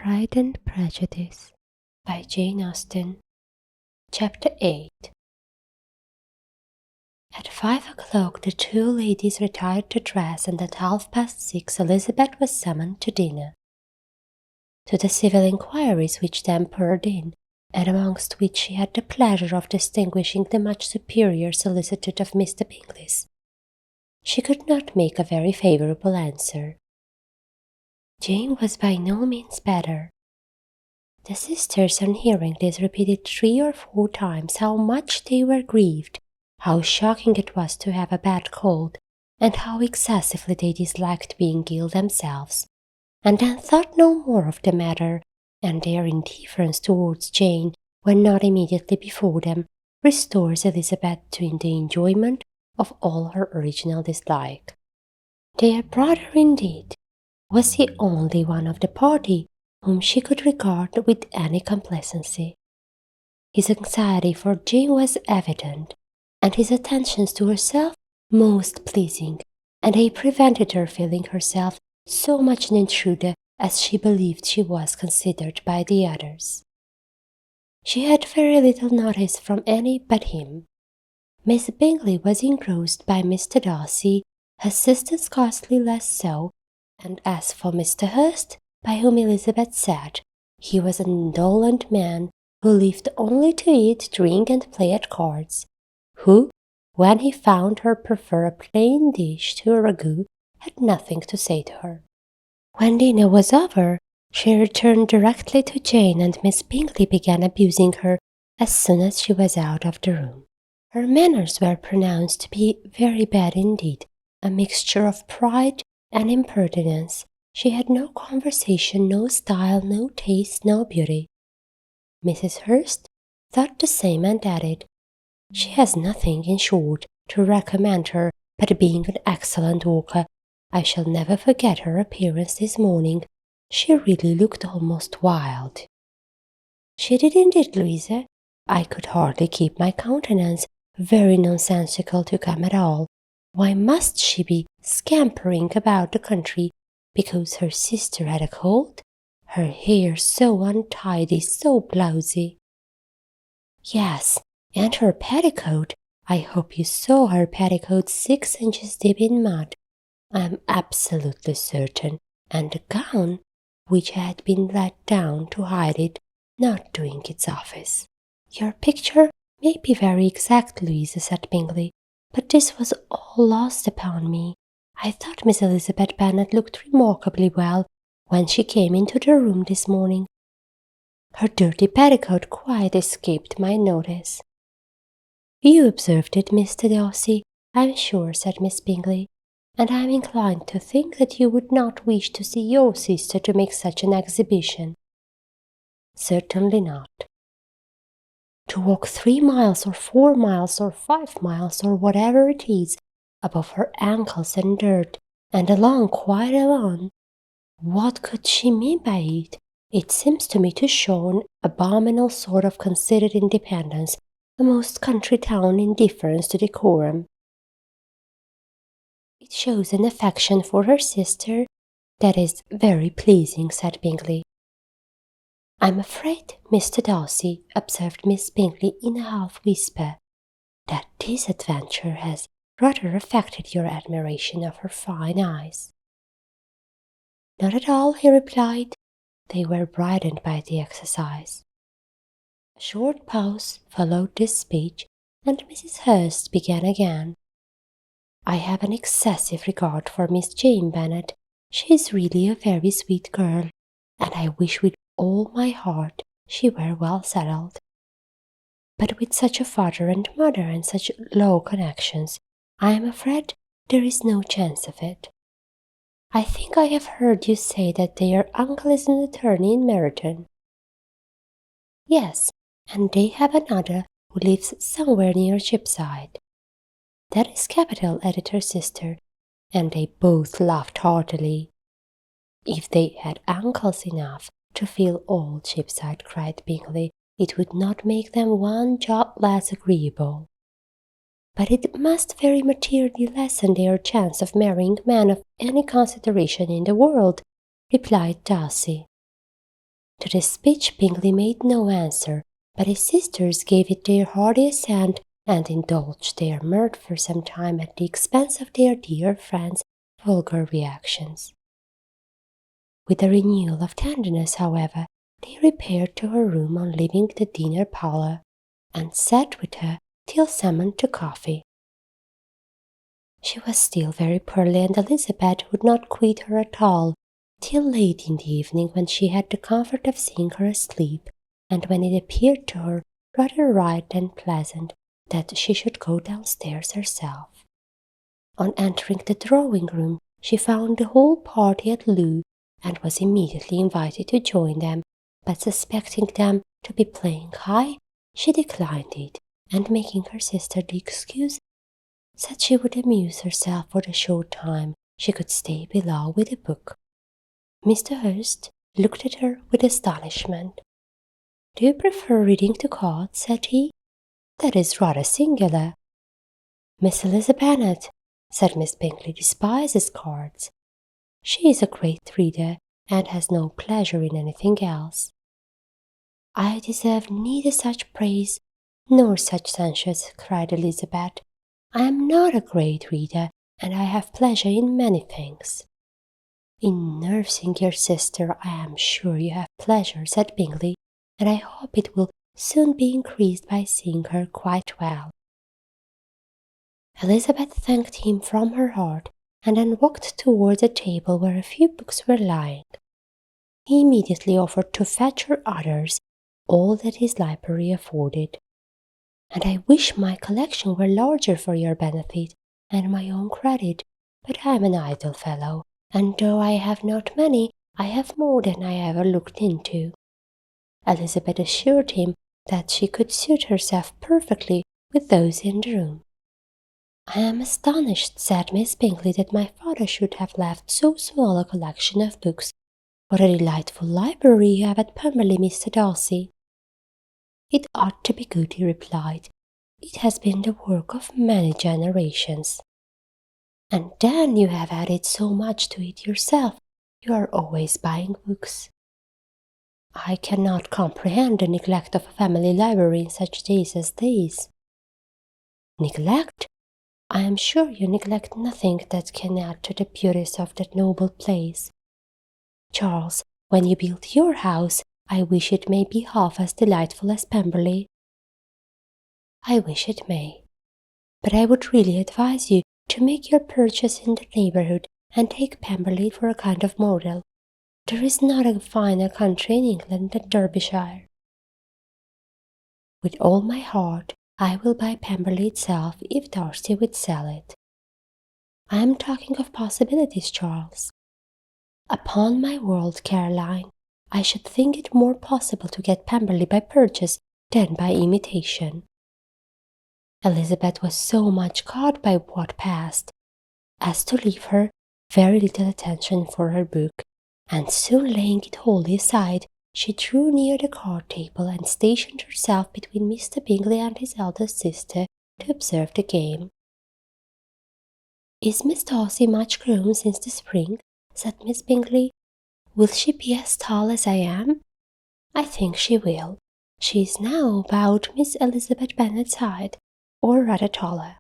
Pride and Prejudice by Jane Austen. Chapter 8. At 5 o'clock the two ladies retired to dress, and at 6:30 Elizabeth was summoned to dinner. To the civil inquiries which then poured in, and amongst which she had the pleasure of distinguishing the much superior solicitude of Mr. Bingley's, she could not make a very favourable answer. Jane was by no means better. The sisters, on hearing this, repeated 3 or 4 times how much they were grieved, how shocking it was to have a bad cold, and how excessively they disliked being ill themselves, and then thought no more of the matter, and their indifference towards Jane, when not immediately before them, restores Elizabeth to the enjoyment of all her original dislike. Their brother, indeed, was the only one of the party whom she could regard with any complacency. His anxiety for Jane was evident, and his attentions to herself most pleasing, and they prevented her feeling herself so much an intruder as she believed she was considered by the others. She had very little notice from any but him. Miss Bingley was engrossed by Mr. Darcy, her sister scarcely less so, and as for Mr. Hurst, by whom Elizabeth said he was an indolent man who lived only to eat, drink, and play at cards, who, when he found her prefer a plain dish to a ragout, had nothing to say to her. When dinner was over, she returned directly to Jane, and Miss Bingley began abusing her as soon as she was out of the room. Her manners were pronounced to be very bad indeed, a mixture of pride and impertinence. She had no conversation, no style, no taste, no beauty. Mrs. Hurst thought the same, and added, "She has nothing, in short, to recommend her but being an excellent walker. I shall never forget her appearance this morning. She really looked almost wild." "She did indeed, Louisa. I could hardly keep my countenance. Very nonsensical to come at all. Why must she be scampering about the country because her sister had a cold? Her hair so untidy, so blousy." "Yes, and her petticoat. I hope you saw her petticoat 6 inches deep in mud, I am absolutely certain, and the gown, which had been let down to hide it, not doing its office." "Your picture may be very exact, Louisa," said Bingley, "but this was all lost upon me. I thought Miss Elizabeth Bennet looked remarkably well when she came into the room this morning. Her dirty petticoat quite escaped my notice." "You observed it, Mr. Darcy, I am sure," said Miss Bingley, "and I am inclined to think that you would not wish to see your sister to make such an exhibition." "Certainly not. To walk 3 miles or 4 miles or 5 miles or whatever it is, above her ankles in dirt, and along quite alone. What could she mean by it? It seems to me to show an abominable sort of considered independence, a most country town indifference to decorum." "It shows an affection for her sister. That is very pleasing," said Bingley. "I'm afraid, Mr. Darcy," observed Miss Bingley in a half-whisper, "that this adventure has rather affected your admiration of her fine eyes." "Not at all," he replied. "They were brightened by the exercise." A short pause followed this speech, and Mrs. Hurst began again. "I have an excessive regard for Miss Jane Bennet. She is really a very sweet girl, and I wish with all my heart she were well settled. But with such a father and mother and such low connections, I am afraid there is no chance of it. I think I have heard you say that their uncle is an attorney in Meryton." "Yes, and they have another who lives somewhere near Cheapside." "That is capital," added her sister, and they both laughed heartily. "If they had uncles enough to fill all Cheapside," cried Bingley, "it would not make them one jot less agreeable." "But it must very materially lessen their chance of marrying men of any consideration in the world," replied Darcy. To this speech Bingley made no answer, but his sisters gave it their hearty assent and indulged their mirth for some time at the expense of their dear friend's vulgar reactions. With a renewal of tenderness, however, they repaired to her room on leaving the dinner parlour, and sat with her till summoned to coffee. She was still very poorly, and Elizabeth would not quit her at all till late in the evening, when she had the comfort of seeing her asleep, and when it appeared to her rather right and pleasant that she should go downstairs herself. On entering the drawing-room, she found the whole party at loo, and was immediately invited to join them, but suspecting them to be playing high, she declined it, and making her sister the excuse, said she would amuse herself for the short time she could stay below with a book. Mr. Hurst looked at her with astonishment. "Do you prefer reading to cards?" said he. "That is rather singular." "Miss Elizabeth Bennet," said Miss Bingley, "despises cards. She is a great reader, and has no pleasure in anything else." "I deserve neither such praise nor such censure," cried Elizabeth. "I am not a great reader, and I have pleasure in many things." "In nursing your sister, I am sure you have pleasure," said Bingley, "and I hope it will soon be increased by seeing her quite well." Elizabeth thanked him from her heart, and then walked towards a table where a few books were lying. He immediately offered to fetch her others, all that his library afforded. "And I wish my collection were larger for your benefit and my own credit, but I am an idle fellow, and though I have not many, I have more than I ever looked into." Elizabeth assured him that she could suit herself perfectly with those in the room. "I am astonished," said Miss Bingley, "that my father should have left so small a collection of books. What a delightful library you have at Pemberley, Mr. Darcy." "It ought to be good," he replied. "It has been the work of many generations." "And then you have added so much to it yourself. You are always buying books." "I cannot comprehend the neglect of a family library in such days as these." "Neglect? I am sure you neglect nothing that can add to the beauties of that noble place. Charles, when you build your house, I wish it may be half as delightful as Pemberley." "I wish it may. But I would really advise you to make your purchase in the neighbourhood, and take Pemberley for a kind of model. There is not a finer country in England than Derbyshire." "With all my heart, I will buy Pemberley itself if Darcy would sell it." "I am talking of possibilities, Charles." "Upon my word, Caroline, I should think it more possible to get Pemberley by purchase than by imitation." Elizabeth was so much caught by what passed as to leave her very little attention for her book, and soon laying it wholly aside, she drew near the card table and stationed herself between Mr. Bingley and his eldest sister to observe the game. "Is Miss Darcy much grown since the spring?" said Miss Bingley. "Will she be as tall as I am?" "I think she will. She is now about Miss Elizabeth Bennet's height, or rather taller."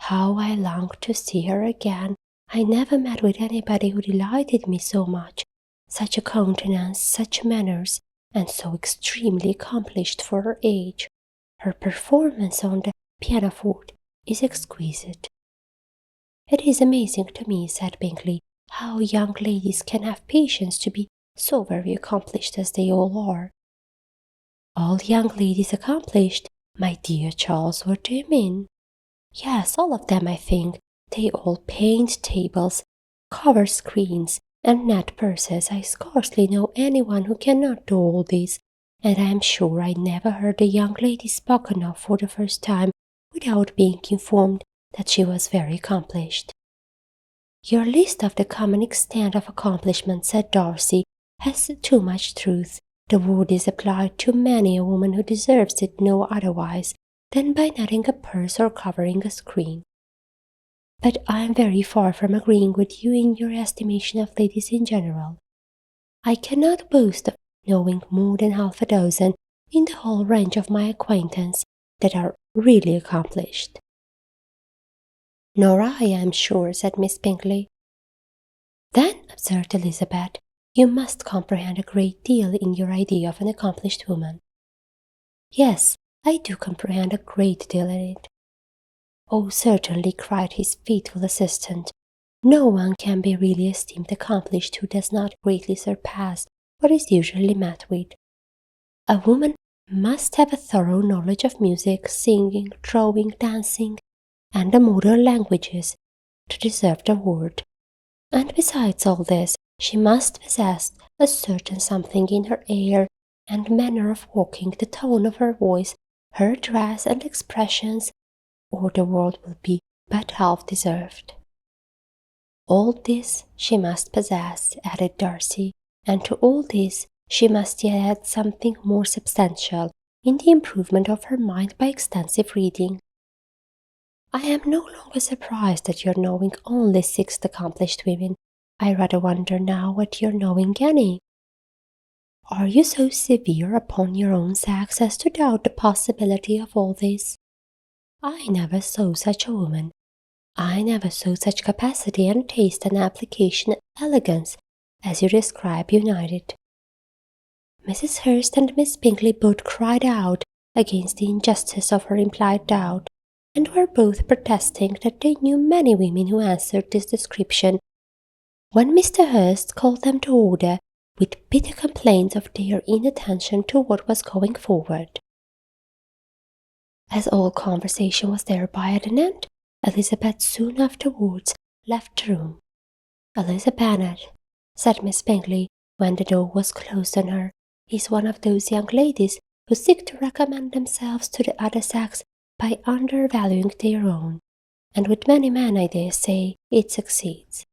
"How I long to see her again! I never met with anybody who delighted me so much. Such a countenance, such manners, and so extremely accomplished for her age. Her performance on the pianoforte is exquisite." "It is amazing to me," said Bingley, "how young ladies can have patience to be so very accomplished as they all are." "All young ladies accomplished, my dear Charles, what do you mean?" "Yes, all of them, I think. They all paint tables, cover screens, and net purses. I scarcely know anyone who cannot do all this, and I am sure I never heard a young lady spoken of for the first time without being informed that she was very accomplished." "Your list of the common extent of accomplishment," said Darcy, "has too much truth. The word is applied to many a woman who deserves it no otherwise than by netting a purse or covering a screen. But I am very far from agreeing with you in your estimation of ladies in general. I cannot boast of knowing more than half a dozen in the whole range of my acquaintance that are really accomplished. Nor I am sure, said Miss Bingley. Then, observed Elizabeth, you must comprehend a great deal in your idea of an accomplished woman. Yes, I do comprehend a great deal in it. Oh, certainly, cried his faithful assistant. No one can be really esteemed accomplished who does not greatly surpass what is usually met with. A woman must have a thorough knowledge of music, singing, drawing, dancing, and the modern languages to deserve the word. And besides all this, she must possess a certain something in her air and manner of walking, the tone of her voice, her dress and expressions, or the world will be but half deserved. All this she must possess, added Darcy, and to all this she must yet add something more substantial in the improvement of her mind by extensive reading. I am no longer surprised at your knowing only 6 accomplished women. I rather wonder now at your knowing any. Are you so severe upon your own sex as to doubt the possibility of all this? I never saw such a woman. I never saw such capacity and taste and application and elegance as you describe united. Mrs. Hurst and Miss Bingley both cried out against the injustice of her implied doubt, and were both protesting that they knew many women who answered this description, when Mr. Hurst called them to order with bitter complaints of their inattention to what was going forward. As all conversation was thereby at an end, Elizabeth soon afterwards left the room. Eliza Bennet, said Miss Bingley, when the door was closed on her, is one of those young ladies who seek to recommend themselves to the other sex by undervaluing their own, and with many men, I dare say, it succeeds.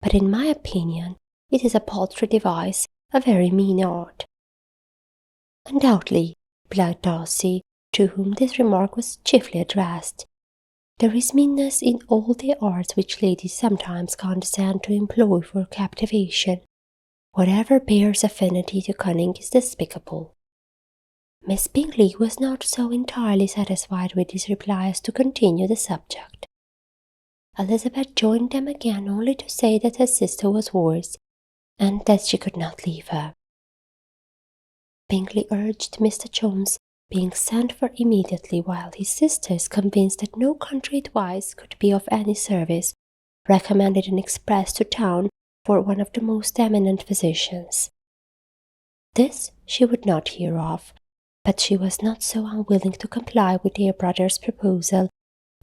But in my opinion, it is a paltry device, a very mean art. Undoubtedly, replied Darcy, to whom this remark was chiefly addressed. There is meanness in all the arts which ladies sometimes condescend to employ for captivation. Whatever bears affinity to cunning is despicable. Miss Bingley was not so entirely satisfied with this reply as to continue the subject. Elizabeth joined them again only to say that her sister was worse, and that she could not leave her. Bingley urged Mr. Jones being sent for immediately, while his sisters, convinced that no country advice could be of any service, recommended an express to town for one of the most eminent physicians. This she would not hear of, but she was not so unwilling to comply with their brother's proposal,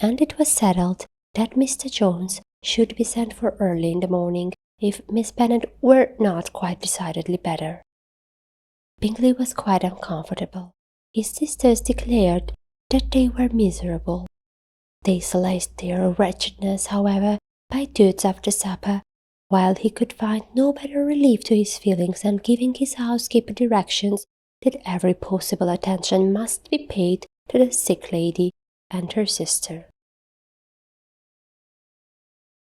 and it was settled that Mr. Jones should be sent for early in the morning, if Miss Bennet were not quite decidedly better. Bingley was quite uncomfortable. His sisters declared that they were miserable. They solaced their wretchedness, however, by duets after supper, while he could find no better relief to his feelings than giving his housekeeper directions that every possible attention must be paid to the sick lady and her sister.